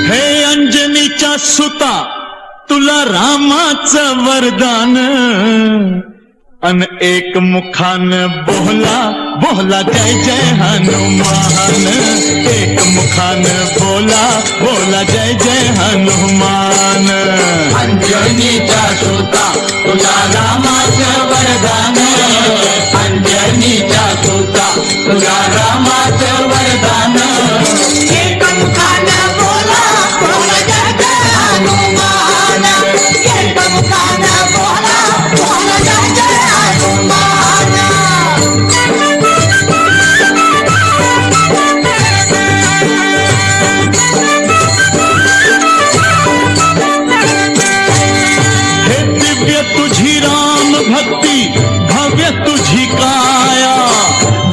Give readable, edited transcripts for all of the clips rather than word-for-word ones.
हे अंजनीच्या सुता तुला रामाचं वरदान अन एक मुखान बोला बोला जय जय हनुमान एक मुखान बोला बोला जय जय हनुमान अंजनीचा सुता तुला रामाचं वरदान अंजनीचा सुता तुला रामाचं वरदान एक मुखान बोला बोला जय जय हनुमान एक मुखान बोला बोला जय जय हनुमान हे दिव्य तुझी राम भक्ती भव्य तुझी काया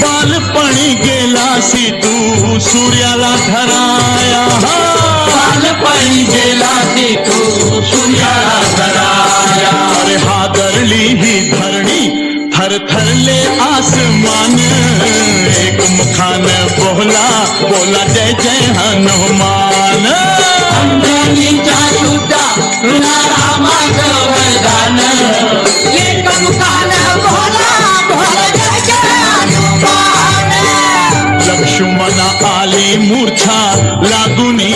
बालपणी गेलासी तू सूर्याला धराया बालपणी गेलासी तू सूर्याला धराया अरे हादरली ही धरणी थरथरले आसमान एक मुखान बोला बोला जय जय हनुमान अंजनीचा सुता तुला रामाचं वरदान एक मुखान बोला बोला जय जय हनुमान लक्ष्मण आली मूर्छा लागुनी